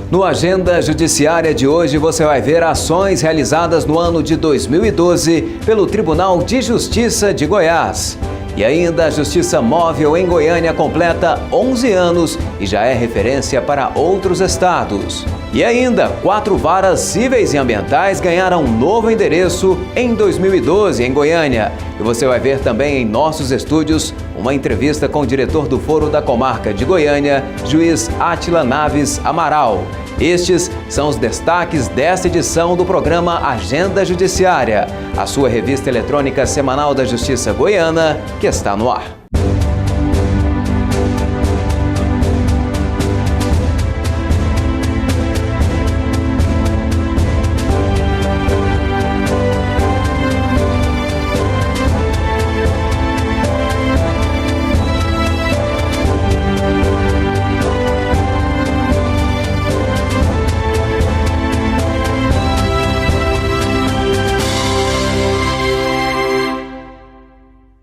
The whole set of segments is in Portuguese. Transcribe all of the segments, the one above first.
No Agenda Judiciária de hoje você vai ver ações realizadas no ano de 2012 pelo Tribunal de Justiça de Goiás. E ainda a Justiça Móvel em Goiânia completa 11 anos e já é referência para outros estados. E ainda, 4 varas cíveis e ambientais ganharam um novo endereço em 2012 em Goiânia. E você vai ver também em nossos estúdios uma entrevista com o diretor do Foro da Comarca de Goiânia, juiz Átila Naves Amaral. Estes são os destaques desta edição do programa Agenda Judiciária, a sua revista eletrônica semanal da Justiça Goiana, que está no ar.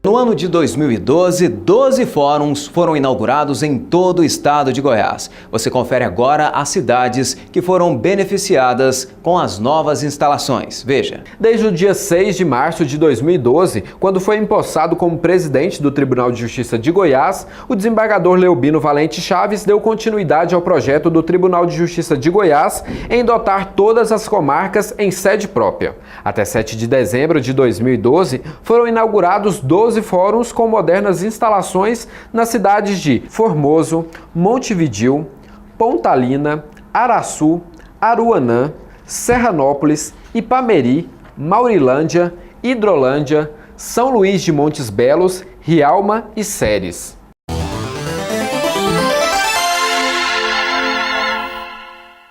No ano de 2012, 12 fóruns foram inaugurados em todo o estado de Goiás. Você confere agora as cidades que foram beneficiadas com as novas instalações. Veja. Desde o dia 6 de março de 2012, quando foi empossado como presidente do Tribunal de Justiça de Goiás, o desembargador Leobino Valente Chaves deu continuidade ao projeto do Tribunal de Justiça de Goiás em dotar todas as comarcas em sede própria. Até 7 de dezembro de 2012, foram inaugurados 12 fóruns com modernas instalações nas cidades de Formoso, Montevidéu, Pontalina, Araçu, Aruanã, Serranópolis, Ipameri, Maurilândia, Hidrolândia, São Luís de Montes Belos, Rialma e Ceres.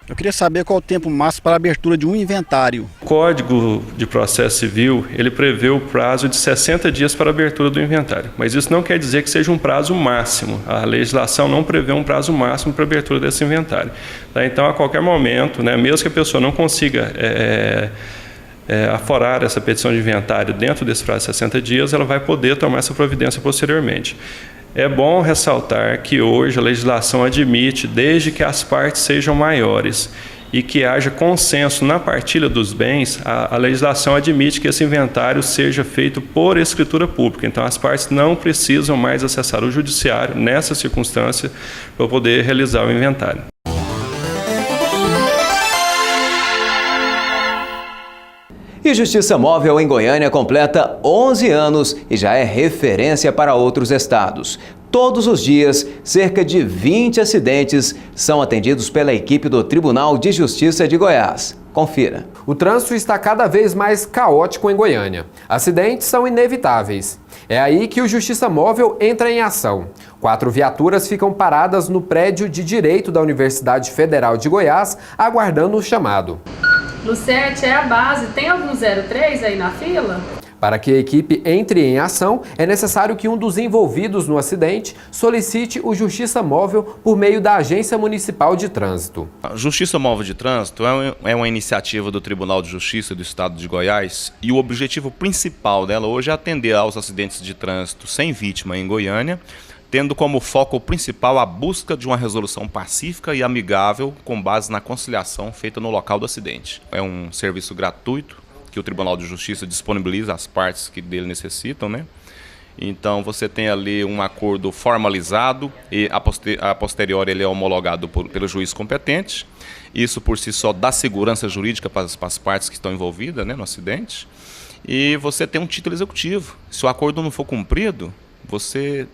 Eu queria saber qual o tempo máximo para a abertura de um inventário. O Código de Processo Civil, ele prevê o prazo de 60 dias para a abertura do inventário, mas isso não quer dizer que seja um prazo máximo. A legislação não prevê um prazo máximo para a abertura desse inventário. Tá? Então, a qualquer momento, mesmo que a pessoa não consiga aforar essa petição de inventário dentro desse prazo de 60 dias, ela vai poder tomar essa providência posteriormente. É bom ressaltar que hoje a legislação admite, desde que as partes sejam maiores e que haja consenso na partilha dos bens, a legislação admite que esse inventário seja feito por escritura pública. Então, as partes não precisam mais acessar o judiciário nessa circunstância para poder realizar o inventário. E Justiça Móvel em Goiânia completa 11 anos e já é referência para outros estados. Todos os dias, cerca de 20 acidentes são atendidos pela equipe do Tribunal de Justiça de Goiás. Confira. O trânsito está cada vez mais caótico em Goiânia. Acidentes são inevitáveis. É aí que o Justiça Móvel entra em ação. 4 viaturas ficam paradas no prédio de Direito da Universidade Federal de Goiás, aguardando o chamado. Lucete é a base. Tem algum 03 aí na fila? Para que a equipe entre em ação, é necessário que um dos envolvidos no acidente solicite o Justiça Móvel por meio da Agência Municipal de Trânsito. A Justiça Móvel de Trânsito é uma iniciativa do Tribunal de Justiça do Estado de Goiás e o objetivo principal dela hoje é atender aos acidentes de trânsito sem vítima em Goiânia, tendo como foco principal a busca de uma resolução pacífica e amigável com base na conciliação feita no local do acidente. É um serviço gratuito que o Tribunal de Justiça disponibiliza às partes que dele necessitam, Então você tem ali um acordo formalizado e a posteriori ele é homologado pelo juiz competente. Isso por si só dá segurança jurídica para as partes que estão envolvidas no acidente. E você tem um título executivo. Se o acordo não for cumprido, você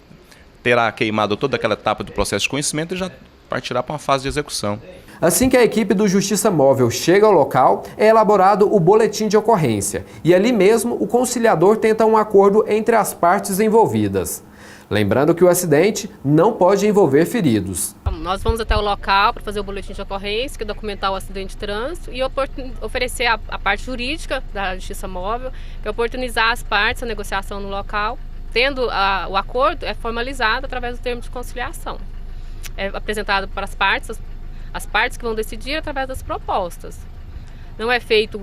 terá queimado toda aquela etapa do processo de conhecimento e já partirá para uma fase de execução. Assim que a equipe do Justiça Móvel chega ao local, é elaborado o boletim de ocorrência e ali mesmo o conciliador tenta um acordo entre as partes envolvidas. Lembrando que o acidente não pode envolver feridos. Nós vamos até o local para fazer o boletim de ocorrência, que é documentar o acidente de trânsito e oferecer a parte jurídica da Justiça Móvel, que é oportunizar as partes a negociação no local. Tendo o acordo, é formalizado através do termo de conciliação. É apresentado para as partes que vão decidir através das propostas. Não é feito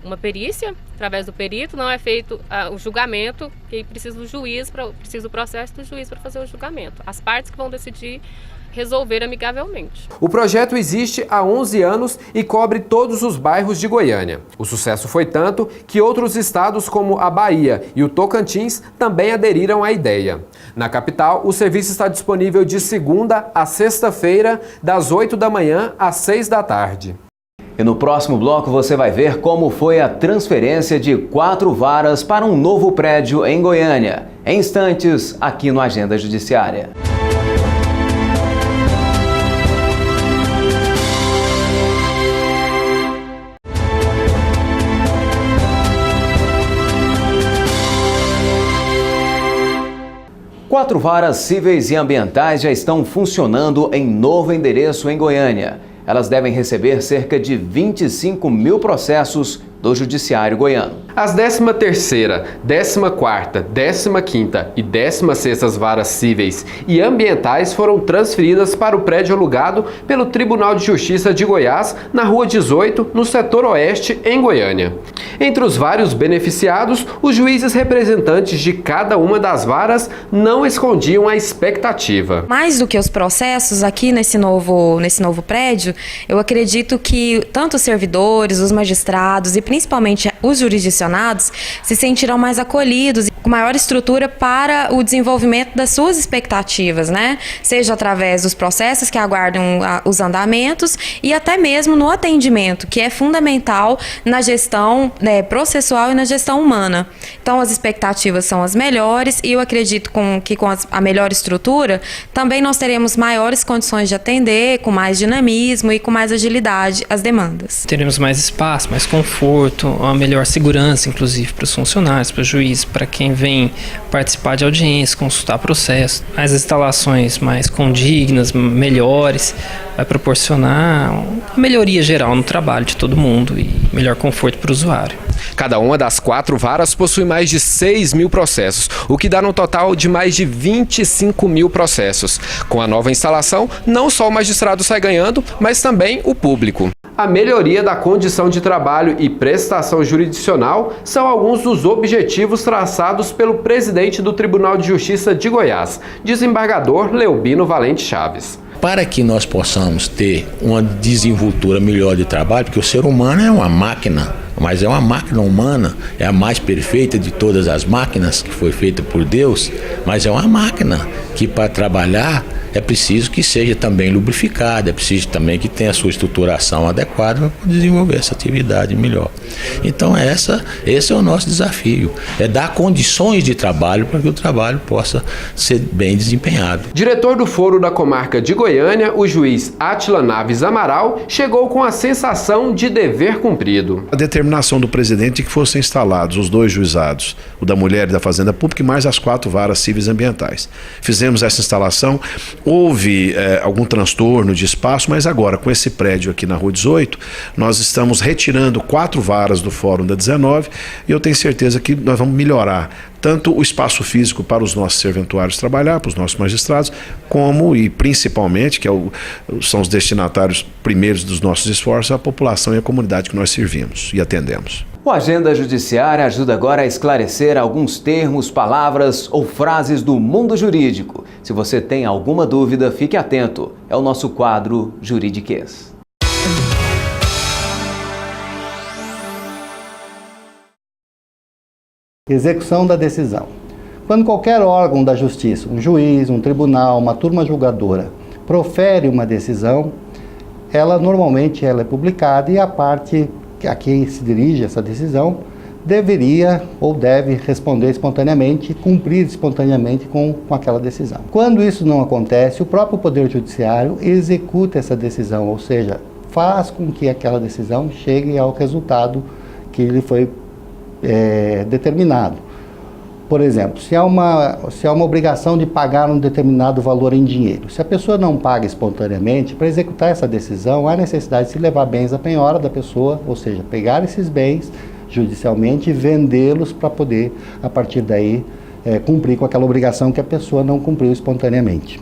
uma perícia, através do perito, não é feito o julgamento, que precisa do juiz, precisa do processo do juiz para fazer o julgamento. As partes que vão decidir resolver amigavelmente. O projeto existe há 11 anos e cobre todos os bairros de Goiânia. O sucesso foi tanto que outros estados como a Bahia e o Tocantins também aderiram à ideia. Na capital, o serviço está disponível de segunda a sexta-feira, das 8 da manhã às 6 da tarde. E no próximo bloco você vai ver como foi a transferência de 4 varas para um novo prédio em Goiânia. Em instantes, aqui no Agenda Judiciária. Quatro varas cíveis e ambientais já estão funcionando em novo endereço em Goiânia. Elas devem receber cerca de 25 mil processos do Judiciário Goiano. As 13ª, 14ª, 15ª e 16ª varas cíveis e ambientais foram transferidas para o prédio alugado pelo Tribunal de Justiça de Goiás, na Rua 18, no setor oeste, em Goiânia. Entre os vários beneficiados, os juízes representantes de cada uma das varas não escondiam a expectativa. Mais do que os processos aqui nesse novo prédio, eu acredito que tanto os servidores, os magistrados e principalmente os jurisdicionados se sentirão mais acolhidos e com maior estrutura para o desenvolvimento das suas expectativas, né? Seja através dos processos que aguardam os andamentos e até mesmo no atendimento, que é fundamental na gestão processual e na gestão humana. Então, as expectativas são as melhores e eu acredito que com a melhor estrutura, também nós teremos maiores condições de atender, com mais dinamismo e com mais agilidade as demandas. Teremos mais espaço, mais conforto, uma melhor segurança, inclusive para os funcionários, para os juízes, para quem vem participar de audiência, consultar processo. As instalações mais condignas, melhores, vai proporcionar uma melhoria geral no trabalho de todo mundo e melhor conforto para o usuário. Cada uma das 4 varas possui mais de 6 mil processos, o que dá no total de mais de 25 mil processos. Com a nova instalação, não só o magistrado sai ganhando, mas também o público. A melhoria da condição de trabalho e prestação jurisdicional são alguns dos objetivos traçados pelo presidente do Tribunal de Justiça de Goiás, desembargador Leubino Valente Chaves. Para que nós possamos ter uma desenvoltura melhor de trabalho, porque o ser humano é uma máquina, mas é uma máquina humana, é a mais perfeita de todas as máquinas que foi feita por Deus, mas é uma máquina que para trabalhar é preciso que seja também lubrificada, é preciso também que tenha a sua estruturação adequada para desenvolver essa atividade melhor. Então esse é o nosso desafio, é dar condições de trabalho para que o trabalho possa ser bem desempenhado. Diretor do Foro da Comarca de Goiânia, o juiz Átila Naves Amaral, chegou com a sensação de dever cumprido. A determinação do presidente que fossem instalados os 2 juizados, o da Mulher e da Fazenda Pública, e mais as 4 varas cíveis ambientais. Fizemos essa instalação, houve algum transtorno de espaço, mas agora com esse prédio aqui na Rua 18, nós estamos retirando 4 varas do Fórum da 19 e eu tenho certeza que nós vamos melhorar tanto o espaço físico para os nossos serventuários trabalhar, para os nossos magistrados, como e principalmente, que são os destinatários primeiros dos nossos esforços, a população e a comunidade que nós servimos e atendemos. O Agenda Judiciária ajuda agora a esclarecer alguns termos, palavras ou frases do mundo jurídico. Se você tem alguma dúvida, fique atento. É o nosso quadro Juridiquês. Execução da decisão. Quando qualquer órgão da justiça, um juiz, um tribunal, uma turma julgadora, profere uma decisão, normalmente ela é publicada e a parte a quem se dirige essa decisão deveria ou deve responder espontaneamente, cumprir espontaneamente com aquela decisão. Quando isso não acontece, o próprio Poder Judiciário executa essa decisão, ou seja, faz com que aquela decisão chegue ao resultado que lhe foi determinado. Por exemplo, se há uma obrigação de pagar um determinado valor em dinheiro, se a pessoa não paga espontaneamente, para executar essa decisão, há necessidade de se levar bens à penhora da pessoa, ou seja, pegar esses bens judicialmente e vendê-los para poder, a partir daí, cumprir com aquela obrigação que a pessoa não cumpriu espontaneamente.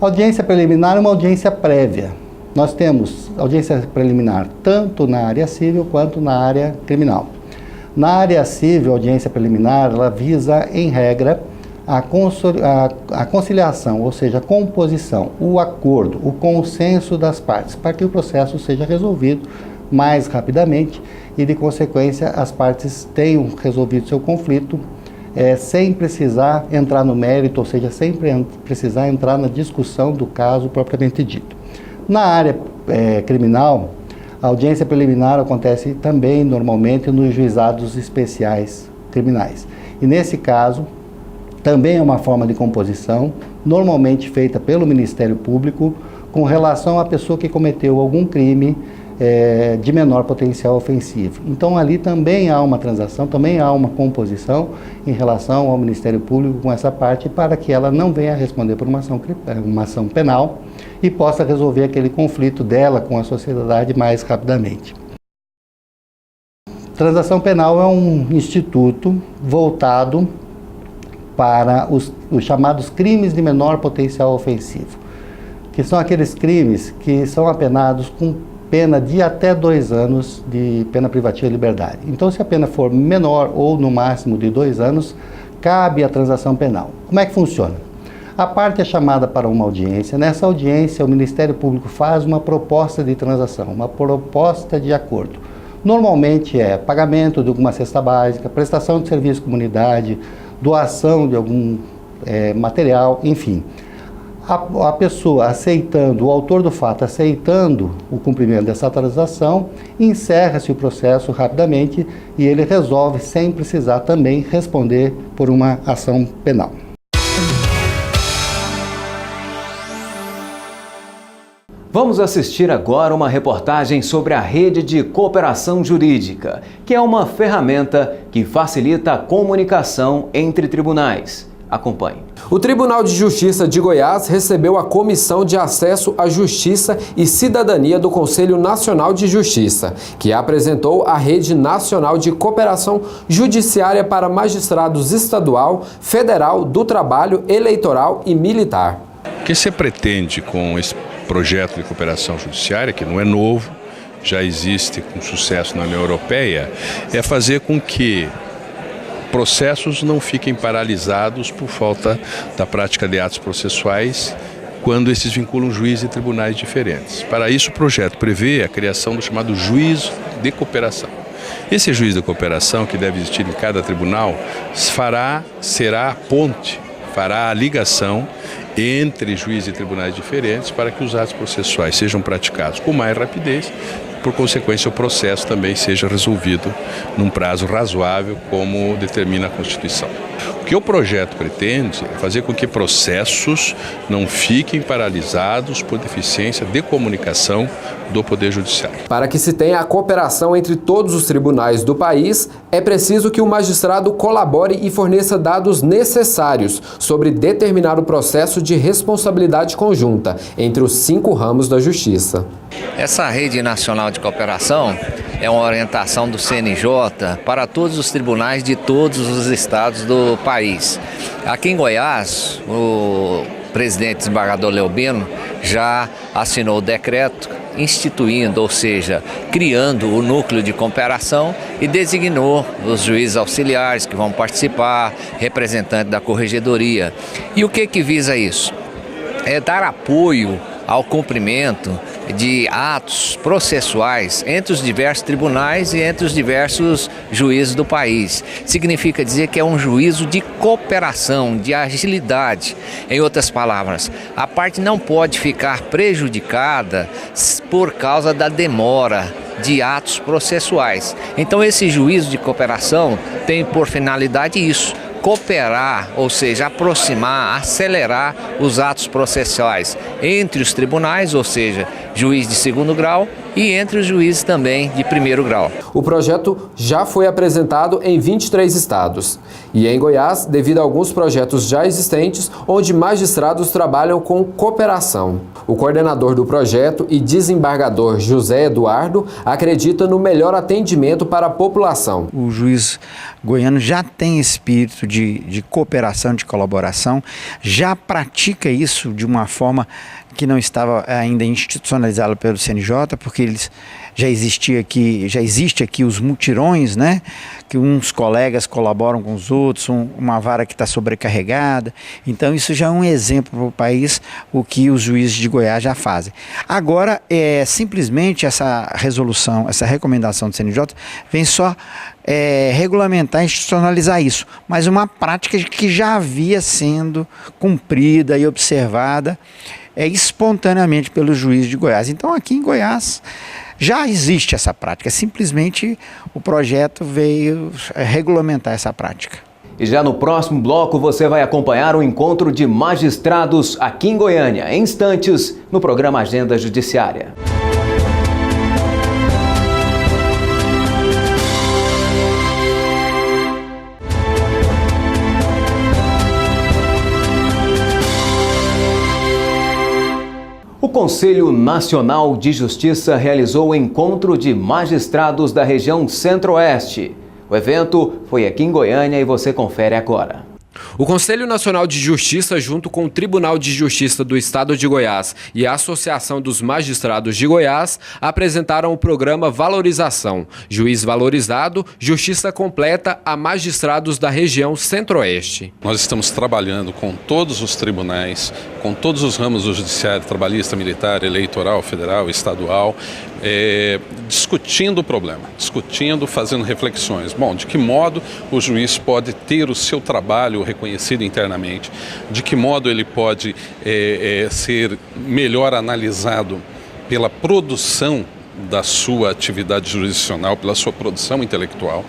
Audiência preliminar é uma audiência prévia. Nós temos audiência preliminar tanto na área civil quanto na área criminal. Na área civil, a audiência preliminar, ela visa, em regra, a conciliação, ou seja, a composição, o acordo, o consenso das partes, para que o processo seja resolvido mais rapidamente e, de consequência, as partes tenham resolvido seu conflito sem precisar entrar no mérito, ou seja, sem precisar entrar na discussão do caso propriamente dito. Na área criminal, a audiência preliminar acontece também normalmente nos juizados especiais criminais. E nesse caso, também é uma forma de composição, normalmente feita pelo Ministério Público, com relação à pessoa que cometeu algum crime de menor potencial ofensivo. Então ali também há uma transação, também há uma composição em relação ao Ministério Público com essa parte, para que ela não venha a responder por uma ação penal e possa resolver aquele conflito dela com a sociedade mais rapidamente. Transação penal é um instituto voltado para os chamados crimes de menor potencial ofensivo, que são aqueles crimes que são apenados com pena de até 2 anos de pena privativa de liberdade. Então, se a pena for menor ou no máximo de 2 anos, cabe a transação penal. Como é que funciona? A parte é chamada para uma audiência. Nessa audiência, o Ministério Público faz uma proposta de transação, uma proposta de acordo. Normalmente é pagamento de alguma cesta básica, prestação de serviço à comunidade, doação de algum material, enfim. A pessoa aceitando, o autor do fato aceitando o cumprimento dessa transação, encerra-se o processo rapidamente e ele resolve sem precisar também responder por uma ação penal. Vamos assistir agora uma reportagem sobre a Rede de Cooperação Jurídica, que é uma ferramenta que facilita a comunicação entre tribunais. Acompanhe. O Tribunal de Justiça de Goiás recebeu a Comissão de Acesso à Justiça e Cidadania do Conselho Nacional de Justiça, que apresentou a Rede Nacional de Cooperação Judiciária para Magistrados Estadual, Federal, do Trabalho, Eleitoral e Militar. O que se pretende com esse projeto de cooperação judiciária, que não é novo, já existe com sucesso na União Europeia, é fazer com que processos não fiquem paralisados por falta da prática de atos processuais quando esses vinculam juízes e tribunais diferentes. Para isso, o projeto prevê a criação do chamado juiz de cooperação. Esse juiz de cooperação, que deve existir em cada tribunal, será a ponte, fará a ligação entre juízes e tribunais diferentes para que os atos processuais sejam praticados com mais rapidez. Por consequência, o processo também seja resolvido num prazo razoável, como determina a Constituição. O que o projeto pretende é fazer com que processos não fiquem paralisados por deficiência de comunicação do Poder Judiciário. Para que se tenha a cooperação entre todos os tribunais do país, é preciso que o magistrado colabore e forneça dados necessários sobre determinado processo de responsabilidade conjunta entre os 5 ramos da Justiça. Essa Rede Nacional de Cooperação é uma orientação do CNJ para todos os tribunais de todos os estados do país. Aqui em Goiás, o presidente desembargador Leubino já assinou o decreto instituindo, ou seja, criando o núcleo de cooperação e designou os juízes auxiliares que vão participar, representante da corregedoria. E o que visa isso? É dar apoio ao cumprimento de atos processuais entre os diversos tribunais e entre os diversos juízes do país. Significa dizer que é um juízo de cooperação, de agilidade. Em outras palavras, a parte não pode ficar prejudicada por causa da demora de atos processuais. Então esse juízo de cooperação tem por finalidade isso: cooperar, ou seja, aproximar, acelerar os atos processuais entre os tribunais, ou seja, juiz de 2º grau, e entre os juízes também de 1º grau. O projeto já foi apresentado em 23 estados e em Goiás, devido a alguns projetos já existentes, onde magistrados trabalham com cooperação. O coordenador do projeto e desembargador José Eduardo acredita no melhor atendimento para a população. O juiz goiano já tem espírito de cooperação, de colaboração, já pratica isso de uma forma que não estava ainda institucionalizada pelo CNJ, porque eles já existe aqui os mutirões, né? Que uns colegas colaboram com os outros, uma vara que está sobrecarregada. Então isso já é um exemplo para o país, o que os juízes de Goiás já fazem. Agora, simplesmente essa resolução, essa recomendação do CNJ vem só regulamentar e institucionalizar isso, mas uma prática que já havia sendo cumprida e observada espontaneamente pelos juízes de Goiás. Então aqui em Goiás já existe essa prática, simplesmente o projeto veio regulamentar essa prática. E já no próximo bloco você vai acompanhar o encontro de magistrados aqui em Goiânia, em instantes, no programa Agenda Judiciária. O Conselho Nacional de Justiça realizou o encontro de magistrados da região Centro-Oeste. O evento foi aqui em Goiânia e você confere agora. O Conselho Nacional de Justiça, junto com o Tribunal de Justiça do Estado de Goiás e a Associação dos Magistrados de Goiás, apresentaram o programa Valorização, Juiz Valorizado, Justiça Completa a Magistrados da região Centro-Oeste. Nós estamos trabalhando com todos os tribunais, com todos os ramos do judiciário, trabalhista, militar, eleitoral, federal, estadual, discutindo o problema, fazendo reflexões. Bom, de que modo o juiz pode ter o seu trabalho reconhecido internamente, de que modo ele pode ser melhor analisado pela produção da sua atividade jurisdicional, pela sua produção intelectual,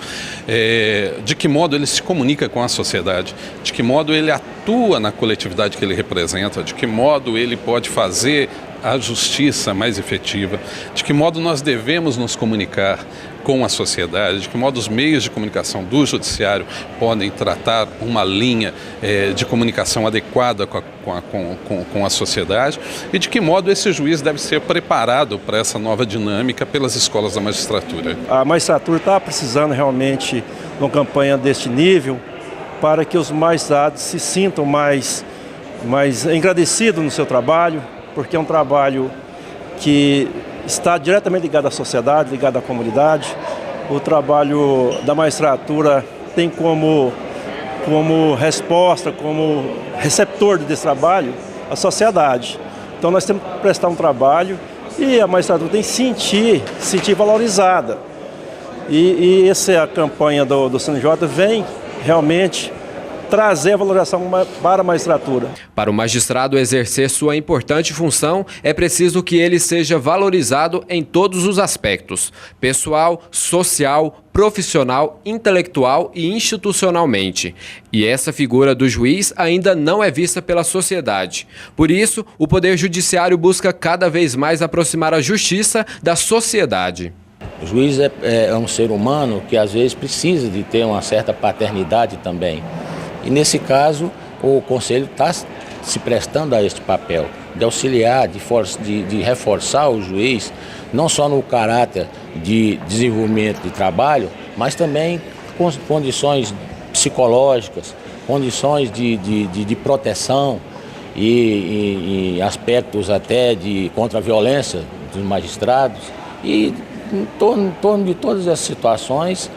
de que modo ele se comunica com a sociedade, de que modo ele atua na coletividade que ele representa, de que modo ele pode fazer a justiça mais efetiva, de que modo nós devemos nos comunicar com a sociedade, de que modo os meios de comunicação do judiciário podem tratar uma linha de comunicação adequada com a sociedade e de que modo esse juiz deve ser preparado para essa nova dinâmica pelas escolas da magistratura. A magistratura está precisando realmente de uma campanha deste nível para que os magistrados se sintam mais agradecidos no seu trabalho, porque é um trabalho que está diretamente ligado à sociedade, ligado à comunidade. O trabalho da magistratura tem como resposta, como receptor desse trabalho, a sociedade. Então nós temos que prestar um trabalho e a magistratura tem que se sentir valorizada. E essa é a campanha do CNJ, vem realmente trazer a valorização para a magistratura. Para o magistrado exercer sua importante função, é preciso que ele seja valorizado em todos os aspectos: pessoal, social, profissional, intelectual e institucionalmente. E essa figura do juiz ainda não é vista pela sociedade. Por isso, o Poder Judiciário busca cada vez mais aproximar a justiça da sociedade. O juiz é um ser humano que às vezes precisa de ter uma certa paternidade também. E nesse caso, o Conselho está se prestando a este papel, de auxiliar, de reforçar o juiz, não só no caráter de desenvolvimento de trabalho, mas também com condições psicológicas, condições de proteção e aspectos até contra a violência dos magistrados. E em torno de todas essas situações,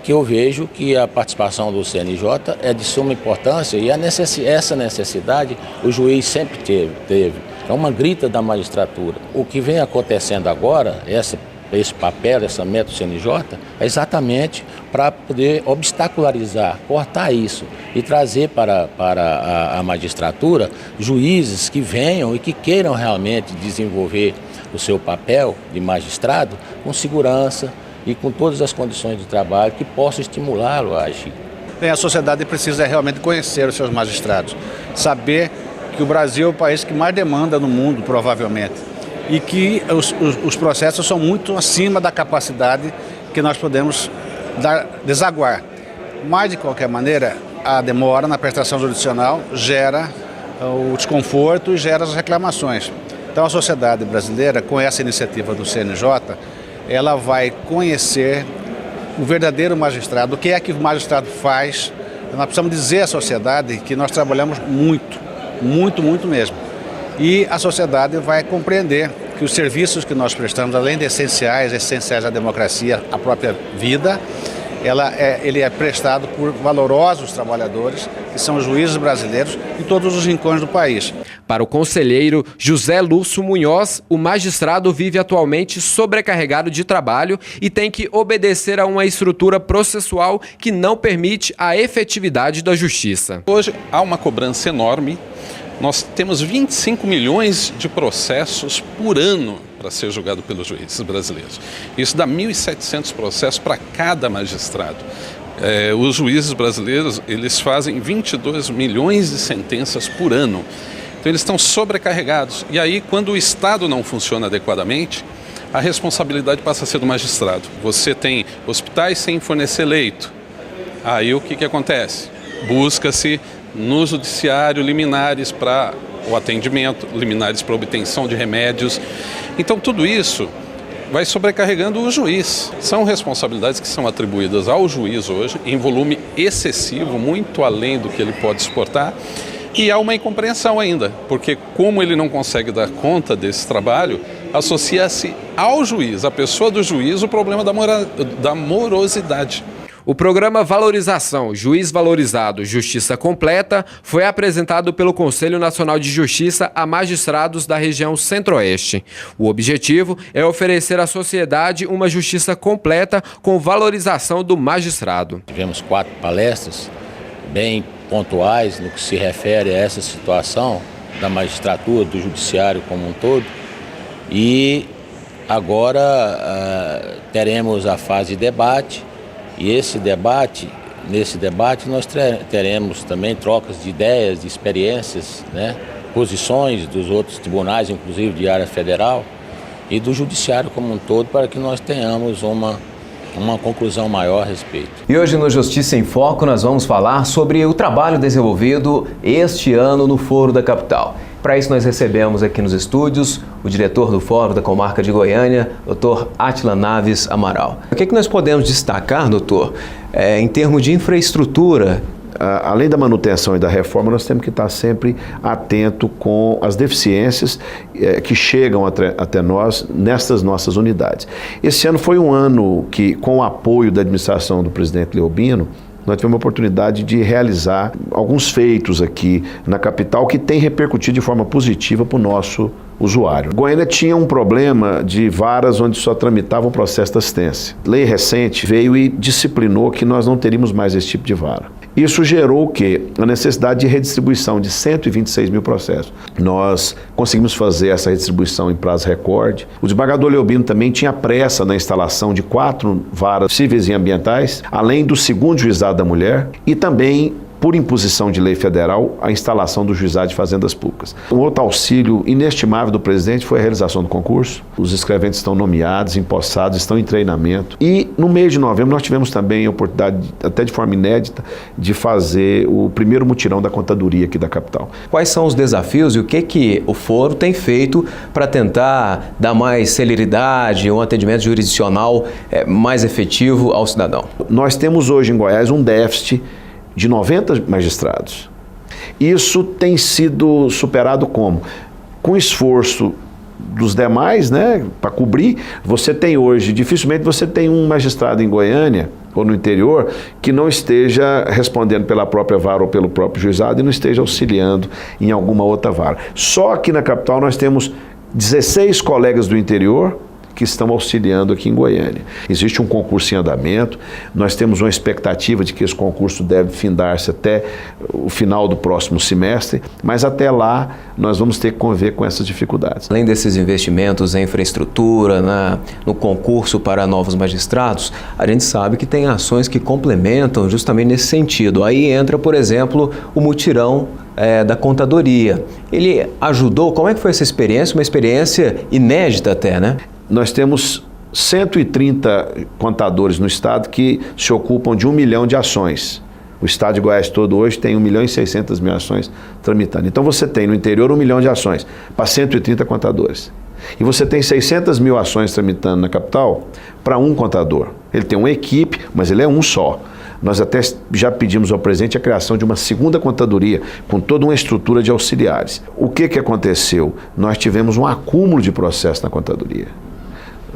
que eu vejo que a participação do CNJ é de suma importância e essa necessidade o juiz sempre teve. É uma grita da magistratura. O que vem acontecendo agora, esse papel, essa meta do CNJ, é exatamente para poder obstacularizar, cortar isso e trazer para a magistratura juízes que venham e que queiram realmente desenvolver o seu papel de magistrado com segurança e com todas as condições de trabalho que possam estimulá-lo a agir. A sociedade precisa realmente conhecer os seus magistrados, saber que o Brasil é o país que mais demanda no mundo, provavelmente, e que os processos são muito acima da capacidade que nós podemos desaguar. Mas, de qualquer maneira, a demora na prestação jurisdicional gera o desconforto e gera as reclamações. Então, a sociedade brasileira, com essa iniciativa do CNJ, ela vai conhecer o verdadeiro magistrado, o que é que o magistrado faz. Nós precisamos dizer à sociedade que nós trabalhamos muito mesmo. E a sociedade vai compreender que os serviços que nós prestamos, além de essenciais à democracia, à própria vida, ele é prestado por valorosos trabalhadores, que são os juízes brasileiros em todos os rincões do país. Para o conselheiro José Lúcio Munhoz, o magistrado vive atualmente sobrecarregado de trabalho e tem que obedecer a uma estrutura processual que não permite a efetividade da justiça. Hoje há uma cobrança enorme. Nós temos 25 milhões de processos por ano para ser julgado pelos juízes brasileiros. Isso dá 1.700 processos para cada magistrado. Os juízes brasileiros, eles fazem 22 milhões de sentenças por ano. Então eles estão sobrecarregados. E aí, quando o Estado não funciona adequadamente, a responsabilidade passa a ser do magistrado. Você tem hospitais sem fornecer leito. Aí o que acontece? Busca-se no judiciário liminares para o atendimento, liminares para obtenção de remédios. Então tudo isso vai sobrecarregando o juiz. São responsabilidades que são atribuídas ao juiz hoje em volume excessivo, muito além do que ele pode suportar. E há uma incompreensão ainda, porque como ele não consegue dar conta desse trabalho, associa-se ao juiz, à pessoa do juiz, o problema da morosidade. O programa Valorização Juiz Valorizado Justiça Completa foi apresentado pelo Conselho Nacional de Justiça a magistrados da região Centro-Oeste. O objetivo é oferecer à sociedade uma justiça completa com valorização do magistrado. Tivemos 4 palestras bem pontuais no que se refere a essa situação da magistratura, do judiciário como um todo. E agora teremos a fase de debate. E nesse debate nós teremos também trocas de ideias, de experiências, posições dos outros tribunais, inclusive de área federal, e do judiciário como um todo, para que nós tenhamos uma conclusão maior a respeito. E hoje no Justiça em Foco nós vamos falar sobre o trabalho desenvolvido este ano no Foro da Capital. Para isso nós recebemos aqui nos estúdios o diretor do Fórum da Comarca de Goiânia, Dr. Átila Naves Amaral. O que nós podemos destacar, doutor, em termos de infraestrutura? Além da manutenção e da reforma, nós temos que estar sempre atento com as deficiências que chegam até nós nestas nossas unidades. Esse ano foi um ano que, com o apoio da administração do presidente Leobino, nós tivemos a oportunidade de realizar alguns feitos aqui na capital que tem repercutido de forma positiva para o nosso usuário. Goiânia tinha um problema de varas onde só tramitava o processo de assistência. Lei recente veio e disciplinou que nós não teríamos mais esse tipo de vara. Isso gerou o quê? A necessidade de redistribuição de 126 mil processos. Nós conseguimos fazer essa redistribuição em prazo recorde. O desembargador Leobino também tinha pressa na instalação de 4 varas cíveis e ambientais, além do 2º juizado da mulher e também, por imposição de lei federal, a instalação do juizado de fazendas públicas. Um outro auxílio inestimável do presidente foi a realização do concurso. Os escreventes estão nomeados, empossados, estão em treinamento. E no mês de novembro nós tivemos também a oportunidade, até de forma inédita, de fazer o primeiro mutirão da contadoria aqui da capital. Quais são os desafios e o que o Foro tem feito para tentar dar mais celeridade, um atendimento jurisdicional mais efetivo ao cidadão? Nós temos hoje em Goiás um déficit de 90 magistrados. Isso tem sido superado como? Com esforço dos demais, para cobrir. Você tem hoje, dificilmente você tem um magistrado em Goiânia ou no interior que não esteja respondendo pela própria vara ou pelo próprio juizado e não esteja auxiliando em alguma outra vara. Só aqui na capital nós temos 16 colegas do interior que estão auxiliando aqui em Goiânia. Existe um concurso em andamento, nós temos uma expectativa de que esse concurso deve findar-se até o final do próximo semestre, mas até lá nós vamos ter que conviver com essas dificuldades. Além desses investimentos em infraestrutura, no concurso para novos magistrados, a gente sabe que tem ações que complementam justamente nesse sentido. Aí entra, por exemplo, o mutirão da contadoria. Ele ajudou? Como é que foi essa experiência? Uma experiência inédita até, Nós temos 130 contadores no estado que se ocupam de 1 milhão de ações. O estado de Goiás todo hoje tem 1.600.000 ações tramitando. Então você tem no interior 1 milhão de ações para 130 contadores. E você tem 600 mil ações tramitando na capital para um contador. Ele tem uma equipe, mas ele é um só. Nós até já pedimos ao presidente a criação de uma segunda contadoria, com toda uma estrutura de auxiliares. O que aconteceu? Nós tivemos um acúmulo de processos na contadoria.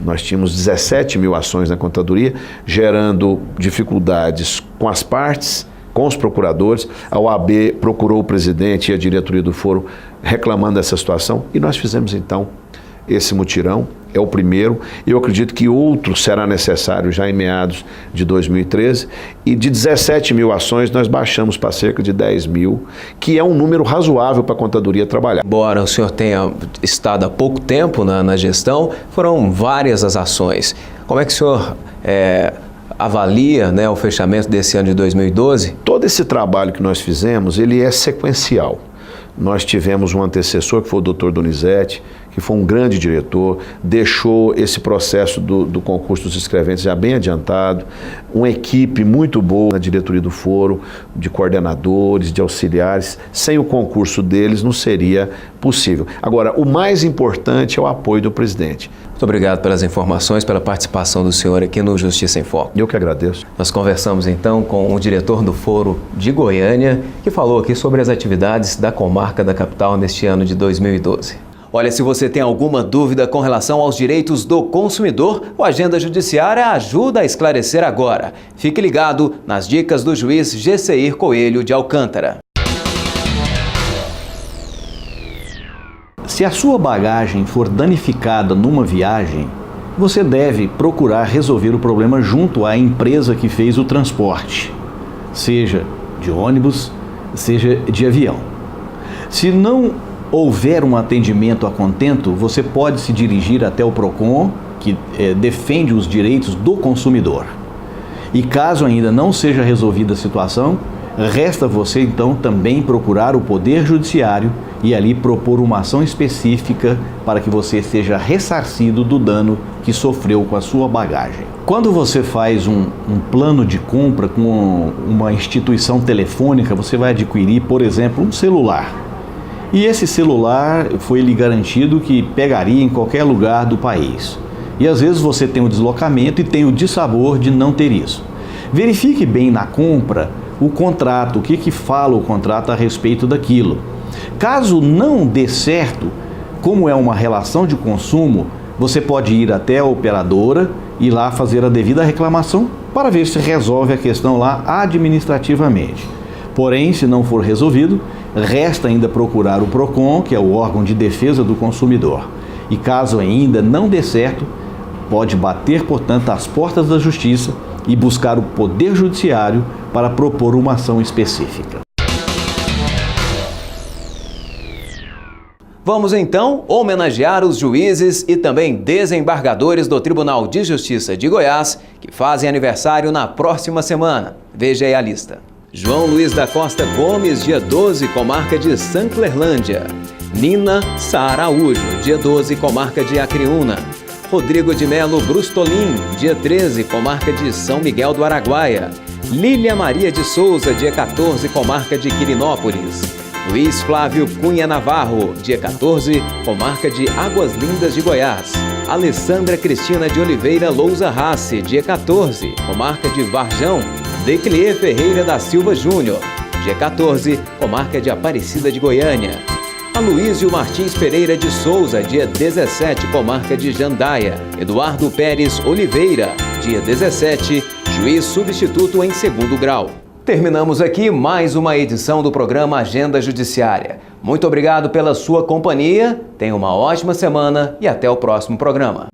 Nós tínhamos 17 mil ações na contadoria, gerando dificuldades com as partes, com os procuradores. A OAB procurou o presidente e a diretoria do foro reclamando dessa situação e nós fizemos então esse mutirão. É o primeiro, e eu acredito que outro será necessário já em meados de 2013, e de 17 mil ações nós baixamos para cerca de 10 mil, que é um número razoável para a contadoria trabalhar. Embora o senhor tenha estado há pouco tempo na gestão, foram várias as ações. Como é que o senhor avalia, né, o fechamento desse ano de 2012? Todo esse trabalho que nós fizemos, ele é sequencial. Nós tivemos um antecessor, que foi o Dr. Donizete, que foi um grande diretor, deixou esse processo do concurso dos escreventes já bem adiantado, uma equipe muito boa na diretoria do foro, de coordenadores, de auxiliares. Sem o concurso deles não seria possível. Agora, o mais importante é o apoio do presidente. Muito obrigado pelas informações, pela participação do senhor aqui no Justiça em Foco. Eu que agradeço. Nós conversamos então com o diretor do Foro de Goiânia, que falou aqui sobre as atividades da comarca da capital neste ano de 2012. Olha, se você tem alguma dúvida com relação aos direitos do consumidor, o Agenda Judiciária ajuda a esclarecer agora. Fique ligado nas dicas do juiz Gesseir Coelho de Alcântara. Se a sua bagagem for danificada numa viagem, você deve procurar resolver o problema junto à empresa que fez o transporte, seja de ônibus, seja de avião. Se não houver um atendimento a contento, você pode se dirigir até o PROCON, que defende os direitos do consumidor. E caso ainda não seja resolvida a situação, resta você então também procurar o Poder Judiciário e ali propor uma ação específica para que você seja ressarcido do dano que sofreu com a sua bagagem. Quando você faz um plano de compra com uma instituição telefônica, você vai adquirir, por exemplo, um celular. E esse celular foi lhe garantido que pegaria em qualquer lugar do país. E às vezes você tem um deslocamento e tem o dissabor de não ter isso. Verifique bem na compra o contrato, o que fala o contrato a respeito daquilo. Caso não dê certo, como é uma relação de consumo, você pode ir até a operadora e lá fazer a devida reclamação para ver se resolve a questão lá administrativamente. Porém, se não for resolvido, resta ainda procurar o PROCON, que é o órgão de defesa do consumidor. E caso ainda não dê certo, pode bater, portanto, às portas da Justiça e buscar o Poder Judiciário para propor uma ação específica. Vamos então homenagear os juízes e também desembargadores do Tribunal de Justiça de Goiás, que fazem aniversário na próxima semana. Veja aí a lista. João Luiz da Costa Gomes, dia 12, comarca de Sanclerlândia. Nina Sá Araújo, dia 12, comarca de Acreúna. Rodrigo de Melo Brustolin, dia 13, comarca de São Miguel do Araguaia. Lília Maria de Souza, dia 14, comarca de Quirinópolis. Luiz Flávio Cunha Navarro, dia 14, comarca de Águas Lindas de Goiás. Alessandra Cristina de Oliveira Lousa Rassi, dia 14, comarca de Varjão. Declier Ferreira da Silva Júnior, dia 14, comarca de Aparecida de Goiânia. Aloísio Martins Pereira de Souza, dia 17, comarca de Jandaia. Eduardo Pérez Oliveira, dia 17, juiz substituto em 2º grau. Terminamos aqui mais uma edição do programa Agenda Judiciária. Muito obrigado pela sua companhia, tenha uma ótima semana e até o próximo programa.